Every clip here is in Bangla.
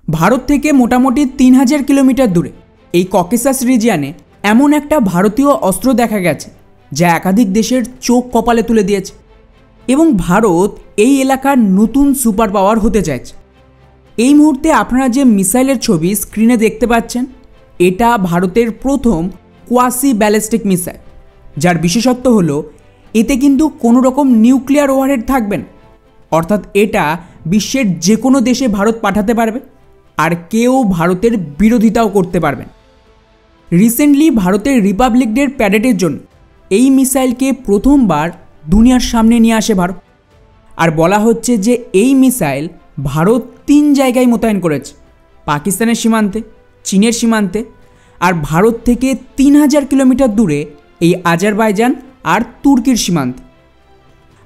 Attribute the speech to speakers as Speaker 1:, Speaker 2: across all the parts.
Speaker 1: ভারত থেকে মোটামুটি 3000 কিলোমিটার দূরে এই ককেসাস রিজিয়নে এমন একটা ভারতীয় অস্ত্র দেখা গেছে যা একাধিক দেশের চোখ কপালে তুলে দিয়েছে এবং ভারত এই এলাকার নতুন সুপার পাওয়ার হতে চাইছে। এই মুহূর্তে আপনারা যে মিসাইলের ছবি স্ক্রিনে দেখতে পাচ্ছেন, এটা ভারতের প্রথম কোয়াসি ব্যালিস্টিক মিসাইল, যার বিশেষত্ব হলো এতে কিন্তু কোনো রকম নিউক্লিয়ার ওয়ারহেড থাকবে না, অর্থাৎ এটা বিশ্বের যে কোনো দেশে ভারত পাঠাতে পারবে আর কেউ ভারতের বিরোধিতাও করতে পারবে না। রিসেন্টলি ভারতের রিপাবলিক ডের প্যারেডের জন্য এই মিসাইলকে প্রথমবার দুনিয়ার সামনে নিয়ে আসে ভারত। আর বলা হচ্ছে যে এই মিসাইল ভারত 3 জায়গায় মোতায়েন করেছে: পাকিস্তানের সীমান্তে, চীনের সীমান্তে আর ভারত থেকে 3000 কিলোমিটার দূরে এই আজারবাইজান আর তুর্কির সীমান্তে।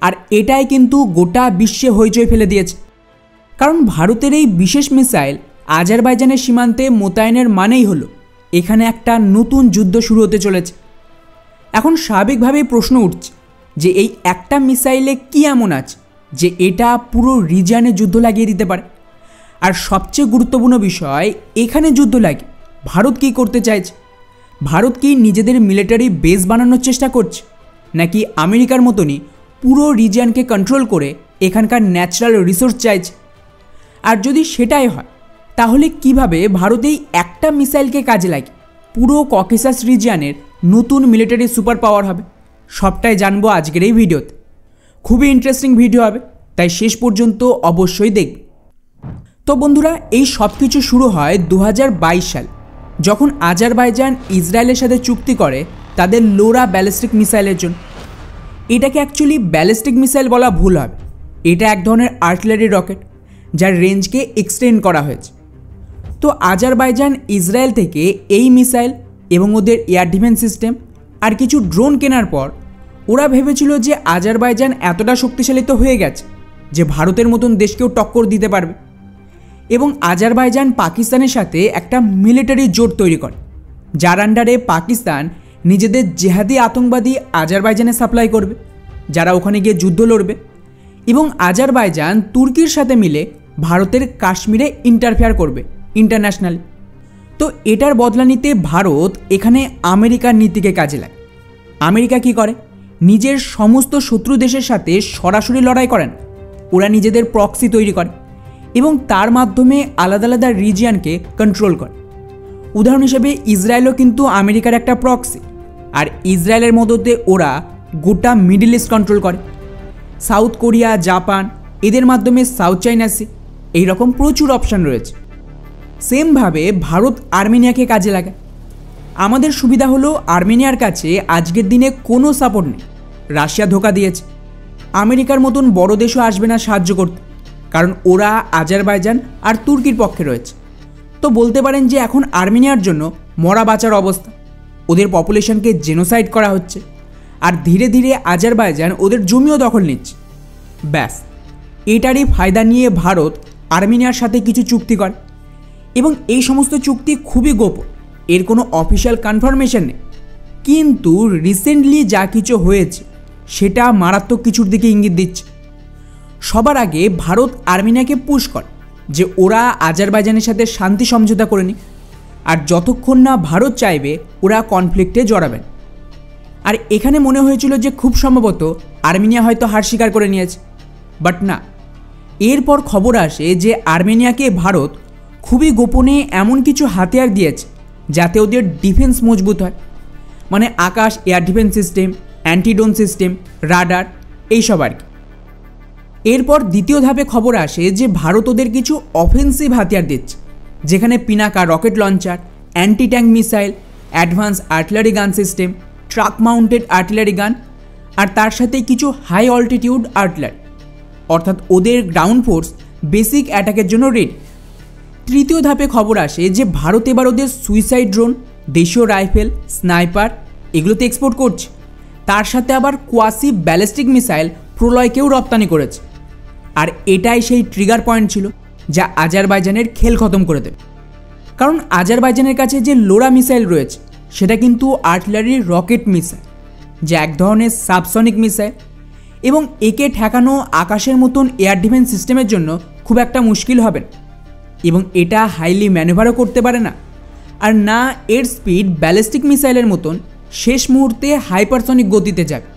Speaker 1: আর এটাই কিন্তু গোটা বিশ্বে হইচই ফেলে দিয়েছে, কারণ ভারতের এই বিশেষ মিসাইল আজারবাইজানের সীমান্তে মোতায়েনের মানেই হলো এখানে একটা নতুন যুদ্ধ শুরু হতে চলেছে। এখন স্বাভাবিকভাবেই প্রশ্ন উঠছে যে এই একটা মিসাইলে কী এমন আছে যে এটা পুরো রিজিয়নে যুদ্ধ লাগিয়ে দিতে পারে। আর সবচেয়ে গুরুত্বপূর্ণ বিষয়, এখানে যুদ্ধ লাগে ভারত কী করতে চাইছে? ভারত কি নিজেদের মিলিটারি বেস বানানোর চেষ্টা করছে, নাকি আমেরিকার মতনই পুরো রিজিয়নকে কন্ট্রোল করে এখানকার ন্যাচারাল রিসোর্স চাইছে? আর যদি সেটাই হয়, তাহলে কিভাবে ভারত এই একটা মিসাইলকে কাজে লাগে পুরো ককেসাস রিজিয়নের নতুন মিলিটারি সুপার পাওয়ার হবে? সবটাই জানবো আজকের এই ভিডিওতে। খুবই ইন্টারেস্টিং ভিডিও হবে, তাই শেষ পর্যন্ত অবশ্যই দেখবে। তো বন্ধুরা, এই সব কিছু শুরু হয় 2022 সাল, যখন আজারবাইজান ইসরায়েলের সাথে চুক্তি করে তাদের লোরা ব্যালিস্টিক মিসাইলের জন্য। এটাকে অ্যাকচুয়ালি ব্যালিস্টিক মিসাইল বলা ভুল হবে, এটা এক ধরনের আর্টিলারি রকেট যার রেঞ্জকে এক্সটেন্ড করা হয়েছে। তো আজারবাইজান ইসরায়েল থেকে এই মিসাইল এবং ওদের এয়ার ডিফেন্স সিস্টেম আর কিছু ড্রোন কেনার পর ওরা ভেবেছিল যে আজারবাইজান এতটা শক্তিশালী তো হয়ে গেছে যে ভারতের মতন দেশকেও টক্কর দিতে পারবে, এবং আজারবাইজান পাকিস্তানের সাথে একটা মিলিটারি জোট তৈরি করে, যার আন্ডারে পাকিস্তান নিজেদের জেহাদি আতঙ্কবাদী আজারবাইজানে সাপ্লাই করবে, যারা ওখানে গিয়ে যুদ্ধ লড়বে, এবং আজারবাইজান তুর্কির সাথে মিলে ভারতের কাশ্মীরে ইন্টারফেয়ার করবে ইন্টারন্যাশনালি। তো এটার বদলা নিতে ভারত এখানে আমেরিকার নীতিকে কাজে লাগে। আমেরিকা কি করে? নিজের সমস্ত শত্রু দেশের সাথে সরাসরি লড়াই করেন, ওরা নিজেদের প্রক্সি তৈরি করে এবং তার মাধ্যমে আলাদা আলাদা রিজিয়নকে কন্ট্রোল করে। উদাহরণ হিসেবে ইসরায়েলও কিন্তু আমেরিকার একটা প্রক্সি, আর ইসরায়েলের মদতে ওরা গোটা মিডল ইস্ট কন্ট্রোল করে। সাউথ কোরিয়া, জাপান, এদের মাধ্যমে সাউথ চাইনা সি, এইরকম প্রচুর অপশান রয়েছে। সেমভাবে ভারত আর্মেনিয়াকে কাজে লাগায়। আমাদের সুবিধা হলো আর্মেনিয়ার কাছে আজকের দিনে কোনো সাপোর্ট নেই, রাশিয়া ধোকা দিয়েছে। আমেরিকার মতন বড় দেশও আসবে না সাহায্য করতে, কারণ ওরা আজারবাইজান আর তুর্কির পক্ষে রয়েছে। তো বলতে পারেন যে এখন আর্মেনিয়ার জন্য মরা বাঁচার অবস্থা, ওদের পপুলেশনকে জেনোসাইড করা হচ্ছে, আর ধীরে ধীরে আজারবাইজান ওদের জমিও দখল নিচ্ছে। ব্যাস, এটারই ফায়দা নিয়ে ভারত আর্মেনিয়ার সাথে কিছু চুক্তি করে, এবং এই সমস্ত চুক্তি খুবই গোপন, এর কোনো অফিসিয়াল কনফার্মেশন নেই। কিন্তু রিসেন্টলি যা কিছু হয়েছে সেটা মারাত্মক কিছুর দিকে ইঙ্গিত দিচ্ছে। সবার আগে ভারত আর্মেনিয়াকে পুশ করে যে ওরা আজারবাইজানের সাথে শান্তি সমঝোতা করে নিক, আর যতক্ষণ না ভারত চাইবে ওরা কনফ্লিক্টে জড়াবেন। আর এখানে মনে হয়েছিল যে খুব সম্ভবত আর্মেনিয়া হয়তো হার স্বীকার করে নিয়েছে, বাট না। এরপর খবর আসে যে আর্মেনিয়াকে ভারত খুবই গোপনে এমন কিছু হাতিয়ার দিয়েছে যাতে ওদের ডিফেন্স মজবুত হয়, মানে Akash air defence system, anti drone system, radar, এইসব আর কি। এরপর দ্বিতীয় ধাপে খবর আসে যে ভারত ওদের কিছু অফেন্সিভ হাতিয়ার দিচ্ছে, যেখানে Pinaka rocket launcher, anti tank missile, advance artillery gun system, truck mounted artillery gun, আর তার সাথে কিছু হাই অল্টিটিউড আর্টিলারি, অর্থাৎ ওদের গ্রাউন্ড ফোর্স বেসিক অ্যাটাকের জন্য রেডি। তৃতীয় ধাপে খবর আসে যে ভারত এবার ওদের সুইসাইড ড্রোন, দেশীয় রাইফেল, স্নাইপার এগুলোতে এক্সপোর্ট করছে, তার সাথে আবার কোয়াসি ব্যালিস্টিক মিসাইল প্রলয়কেও রপ্তানি করেছে। আর এটাই সেই ট্রিগার পয়েন্ট ছিল যা আজারবাইজানের খেল খতম করে দেবে, কারণ আজারবাইজানের কাছে যে লোরা মিসাইল রয়েছে সেটা কিন্তু আর্টিলারি রকেট মিসাইল, যা এক ধরনের সাবসনিক মিসাইল, এবং একে ঠেকানো আকাশের মতন এয়ার ডিফেন্স সিস্টেমের জন্য খুব একটা মুশকিল হবে না। এবং এটা হাইলি ম্যানুভারও করতে পারে না, আর না এর স্পিড ব্যালিস্টিক মিসাইলের মতন শেষ মুহূর্তে হাইপারসনিক গতিতে যাবে।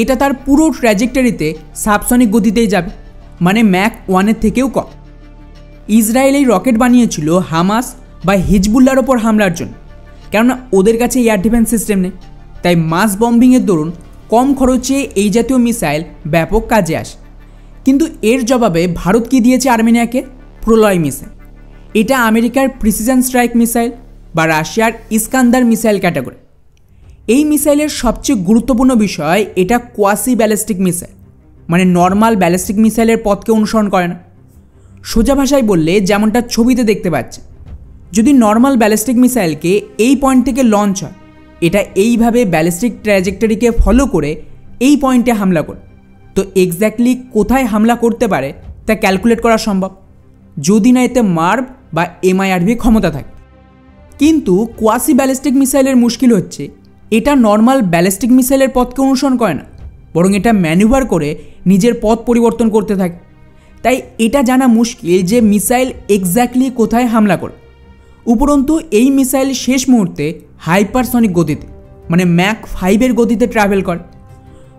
Speaker 1: এটা তার পুরো ট্র্যাজেক্টরিতে সাবসনিক গতিতেই যাবে, মানে ম্যাক 1-এর থেকেও কম। ইসরায়েল এই রকেট বানিয়েছিল হামাস বা হিজবুল্লার ওপর হামলার জন্য, কেননা ওদের কাছে এয়ার ডিফেন্স সিস্টেম নেই। তাই মাস বম্বিংয়ের দরুন কম খরচে এই জাতীয় মিসাইল ব্যাপক কাজে আসে। কিন্তু এর জবাবে ভারত কি দিয়েছে আর্মেনিয়াকে? প্রলয় মিসাইল। এটা আমেরিকার প্রিসিশন স্ট্রাইক মিসাইল বা রাশিয়ার ইস্কান্দার মিসাইল ক্যাটাগরি। এই মিসাইলের সবচেয়ে গুরুত্বপূর্ণ বিষয়, এটা কোয়াসি ব্যালিস্টিক মিসাইল, মানে নর্মাল ব্যালিস্টিক মিসাইলের পথকে অনুসরণ করে না। সোজা ভাষায় বললে যেমনটা ছবিতে দেখতে পাচ্ছে, যদি নর্মাল ব্যালিস্টিক মিসাইলকে এই পয়েন্ট থেকে লঞ্চ হয়, এটা এইভাবে ব্যালিস্টিক ট্র্যাজেক্টরিকে ফলো করে এই পয়েন্টে হামলা করে, তো এক্স্যাক্টলি কোথায় হামলা করতে পারে তা ক্যালকুলেট করা সম্ভব, যদি না এতে মার্ভ বা MIRV ক্ষমতা থাকে। কিন্তু কোয়াসি ব্যালিস্টিক মিসাইলের মুশকিল হচ্ছে, এটা নর্মাল ব্যালিস্টিক মিসাইলের পথকে অনুসরণ করে না, বরং এটা ম্যানুভার করে নিজের পথ পরিবর্তন করতে থাকে। তাই এটা জানা মুশকিল যে মিসাইল এক্স্যাক্টলি কোথায় হামলা করে। উপরন্তু এই মিসাইল শেষ মুহূর্তে হাইপারসনিক গতিতে, মানে ম্যাক 5-এর গতিতে ট্রাভেল করে।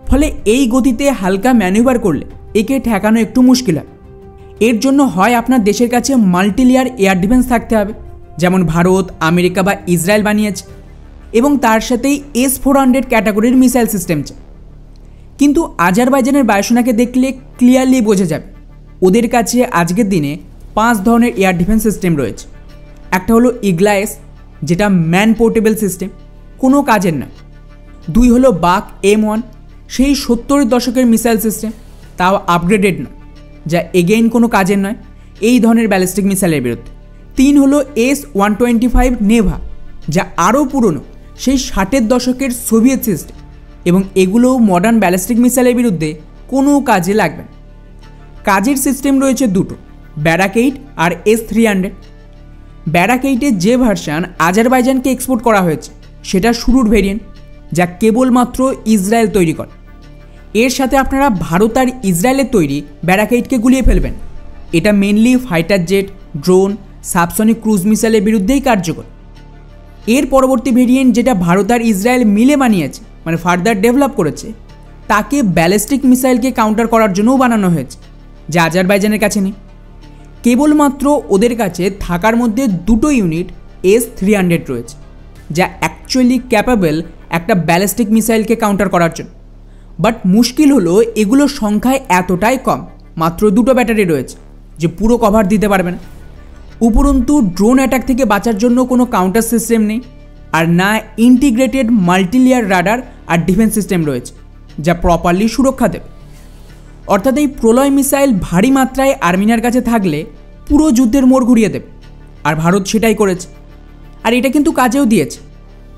Speaker 1: ফলে এই গতিতে হালকা ম্যানুভার করলে একে ঠেকানো একটু মুশকিল হয়। এর জন্য হয় আপনার দেশের কাছে মাল্টিলেয়ার এয়ার ডিফেন্স থাকতে হবে, যেমন ভারত, আমেরিকা বা ইসরায়েল বানিয়েছে, এবং তার সাথেই S-400 ক্যাটাগরির মিসাইল সিস্টেম চাই। কিন্তু আজারবাইজানের বায়ুসেনাকে দেখলে ক্লিয়ারলি বোঝা যাবে ওদের কাছে আজকের দিনে 5 ধরনের এয়ার ডিফেন্স সিস্টেম রয়েছে। একটা হলো ইগলায়েস, যেটা ম্যান পোর্টেবল সিস্টেম, কোনো কাজের নয়। 2 হলো বাক M1, সেই 70-এর দশকের মিসাইল সিস্টেম, তাও আপগ্রেডেড নয়, যা এগেইন কোনো কাজের নয় এই ধরনের ব্যালিস্টিক মিসাইলের বিরুদ্ধে। 3 হলো S-125 নেভা, যা আরও পুরনো, সেই 60-এর দশকের সোভিয়েত সিস্টেম, এবং এগুলোও মডার্ন ব্যালিস্টিক মিসাইলের বিরুদ্ধে কোনো কাজে লাগবে না। কাজের সিস্টেম রয়েছে 2টো, ব্যারাক 8 আর S-300। ব্যারাক 8-এর যে ভার্সান আজারবাইজানকে এক্সপোর্ট করা হয়েছে সেটা শুরুর ভেরিয়েন্ট, যা কেবলমাত্র ইসরায়েল তৈরি করে। এর সাথে আপনারা ভারত আর ইসরায়েলের তৈরি ব্যারাক 8-কে গুলিয়ে ফেলবেন। এটা mainly fighter jet, drone, subsonic cruise মিসাইলের বিরুদ্ধেই কার্যকর। এর পরবর্তী ভেরিয়েন্ট, যেটা ভারত আর ইসরায়েল মিলে বানিয়েছে, মানে ফার্দার ডেভেলপ করেছে, তাকে ব্যালিস্টিক মিসাইলকে কাউন্টার করার জন্যও বানানো হয়েছে, যা আজারবাইজানের কাছে নেই। কেবলমাত্র ওদের কাছে থাকার মধ্যে 2টো ইউনিট S-300 রয়েছে, যা অ্যাকচুয়ালি ক্যাপাবল একটা ব্যালিস্টিক মিসাইলকে কাউন্টার করার জন্য। বাট মুশকিল হলো এগুলোর সংখ্যায় এতটাই কম, মাত্র 2টো ব্যাটারি রয়েছে, যে পুরো কভার দিতে পারবে না। উপরন্তু ড্রোন অ্যাটাক থেকে বাঁচার জন্য কোনো কাউন্টার সিস্টেম নেই, আর না ইন্টিগ্রেটেড মাল্টিলেয়ার রাডার আর ডিফেন্স সিস্টেম রয়েছে, যা প্রপারলি সুরক্ষা দেবে। অর্থাৎ এই প্রলয় মিসাইল ভারী মাত্রায় আর্মেনিয়ার কাছে থাকলে পুরো যুদ্ধের মোড় ঘুরিয়ে দেবে, আর ভারত সেটাই করেছে। আর এটা কিন্তু কাজেও দিয়েছে।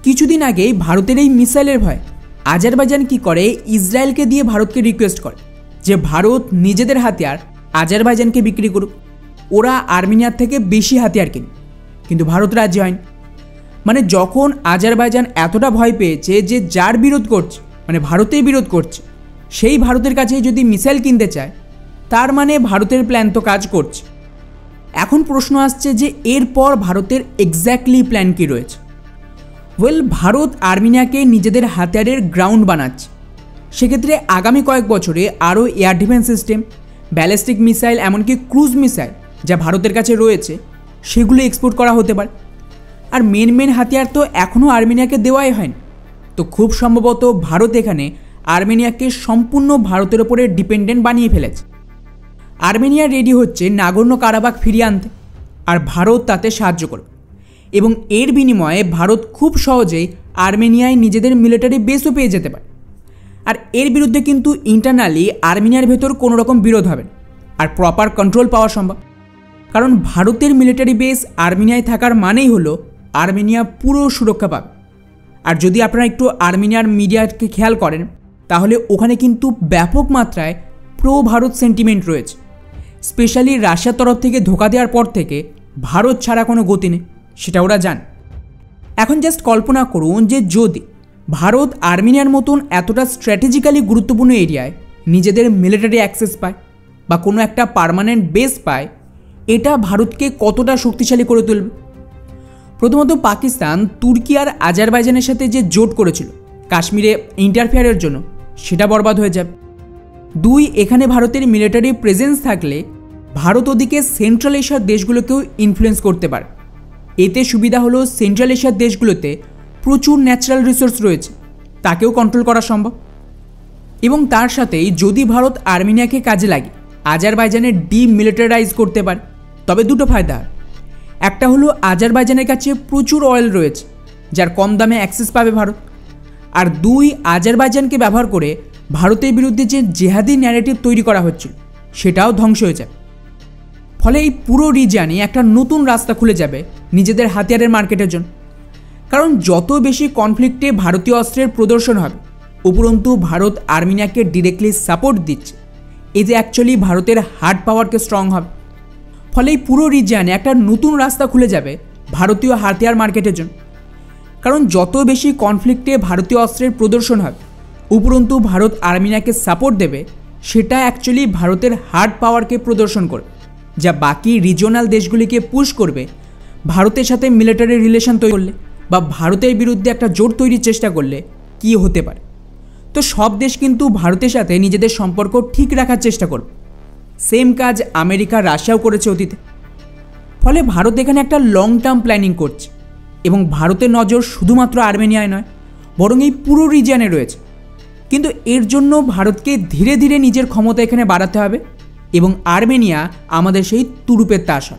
Speaker 1: কিছুদিন আগেই ভারতের এই মিসাইলের ভয় আজারবাইজান কি করে, ইসরায়েলকে দিয়ে ভারতকে রিকোয়েস্ট করে যে ভারত নিজেদের হাতিয়ার আজারবাইজানকে বিক্রি করুক, ওরা আর্মেনিয়ার থেকে বেশি হাতিয়ার কিনে। কিন্তু ভারত রাজি হয়নি। মানে যখন আজারবাইজান এতটা ভয় পেয়েছে যে যার বিরোধ করছে, মানে ভারতের বিরোধ করছে, সেই ভারতের কাছে যদি মিসাইল কিনতে চায়, তার মানে ভারতের প্ল্যান তো কাজ করছে। এখন প্রশ্ন আসছে যে এরপর ভারতের এক্স্যাক্টলি প্ল্যান কী রয়েছে। ভারত আর্মেনিয়াকে নিজেদের হাতিয়ারের গ্রাউন্ড বানাচ্ছে। সেক্ষেত্রে আগামী কয়েক বছরে আরও air defence system, ballistic missile, এমনকি ক্রুজ মিসাইল যা ভারতের কাছে রয়েছে সেগুলো এক্সপোর্ট করা হতে পারে। আর মেন হাতিয়ার তো এখনও আর্মেনিয়াকে দেওয়াই হয়নি। তো খুব সম্ভবত ভারত এখানে আর্মেনিয়াকে সম্পূর্ণ ভারতের ওপরে ডিপেন্ডেন্ট বানিয়ে ফেলেছে। আর্মেনিয়া রেডি হচ্ছে নাগোর্নো কারাবাখ ফিরিয়ে আনতে, আর ভারত তাতে সাহায্য করবে। এবং এর বিনিময়ে ভারত খুব সহজেই আর্মেনিয়ায় নিজেদের মিলিটারি বেসও পেয়ে যেতে পারে। আর এর বিরুদ্ধে কিন্তু ইন্টারনালি আর্মেনিয়ার ভেতর কোনো রকম বিরোধ হবে না, আর প্রপার কন্ট্রোল পাওয়া সম্ভব। কারণ ভারতের মিলিটারি বেস আর্মেনিয়ায় থাকার মানেই হলো আর্মেনিয়া পুরো সুরক্ষা পাবে। আর যদি আপনারা একটু আর্মেনিয়ার মিডিয়াকে খেয়াল করেন, তাহলে ওখানে কিন্তু ব্যাপক মাত্রায় প্রো ভারত সেন্টিমেন্ট রয়েছে। স্পেশালি রাশিয়ার তরফ থেকে ধোঁকা দেওয়ার পর থেকে ভারত ছাড়া কোনো গতি নেই, সেটা ওরা জানে। এখন জাস্ট কল্পনা করুন যে যদি ভারত আর্মেনিয়ার মতন এতটা স্ট্র্যাটেজিক্যালি গুরুত্বপূর্ণ এরিয়ায় নিজেদের মিলিটারি অ্যাক্সেস পায় বা কোনো একটা পার্মানেন্ট বেস পায়, এটা ভারতকে কতটা শক্তিশালী করে তুলবে। প্রথমত পাকিস্তান তুর্কি আর আজারবাইজানের সাথে যে জোট করেছিল কাশ্মীরে ইন্টারফেয়ারের জন্য, সেটা বরবাদ হয়ে যাবে। 2, এখানে ভারতের মিলিটারি প্রেজেন্স থাকলে ভারত ওদিকে সেন্ট্রাল এশিয়ার দেশগুলোকেও ইনফ্লুয়েন্স করতে পারে। এতে সুবিধা হলো সেন্ট্রাল এশিয়ার দেশগুলোতে প্রচুর ন্যাচারাল রিসোর্স রয়েছে, তাকেও কন্ট্রোল করা সম্ভব। এবং তার সাথেই যদি ভারত আর্মেনিয়াকে কাজে লাগে আজারবাইজানের ডিমিলিটারাইজ করতে পারে, তবে দুটো ফায়দা হয়। একটা হলো আজারবাইজানের কাছে প্রচুর অয়েল রয়েছে যার কম দামে অ্যাক্সেস পাবে ভারত। আর 2, আজারবাইজানকে ব্যবহার করে ভারতের বিরুদ্ধে যে জেহাদি ন্যারেটিভ তৈরি করা হচ্ছিল সেটাও ধ্বংস হয়ে যাবে। ফলে এই পুরো রিজিয়নে একটা নতুন রাস্তা খুলে যাবে নিজেদের হাতিয়ারের মার্কেটের জন্য। কারণ যত বেশি কনফ্লিক্টে ভারতীয় অস্ত্রের প্রদর্শন হবে, উপরন্তু ভারত আর্মেনিয়াকে ডিরেক্টলি সাপোর্ট দিচ্ছে, এতে অ্যাকচুয়ালি ভারতের হার্ড পাওয়ারকে স্ট্রং হবে। ফলে এই পুরো রিজিয়নে একটা নতুন রাস্তা খুলে যাবে ভারতীয় হাতিয়ার মার্কেটের জন্য। কারণ যত বেশি কনফ্লিক্টে ভারতীয় অস্ত্রের প্রদর্শন হবে, উপরন্তু ভারত আর্মেনিয়াকে সাপোর্ট দেবে, সেটা অ্যাকচুয়ালি ভারতের হার্ড পাওয়ারকে প্রদর্শন করবে, যা বাকি রিজিওনাল দেশগুলিকে পুশ করবে ভারতের সাথে মিলিটারি রিলেশন তৈরি করলে বা ভারতের বিরুদ্ধে একটা জোট তৈরির চেষ্টা করলে কি হতে পারে। তো সব দেশ কিন্তু ভারতের সাথে নিজেদের সম্পর্ক ঠিক রাখার চেষ্টা করবে। সেম কাজ আমেরিকা রাশিয়াও করেছে অতীতে। ফলে ভারত এখানে একটা লং টার্ম প্ল্যানিং করছে এবং ভারতের নজর শুধুমাত্র আর্মেনিয়ায় নয়, বরং এই পুরো রিজিয়নে রয়েছে। কিন্তু এর জন্য ভারতকে ধীরে ধীরে নিজের ক্ষমতা এখানে বাড়াতে হবে এবং আর্মেনিয়া আমাদের সেই তুরুপের তাস।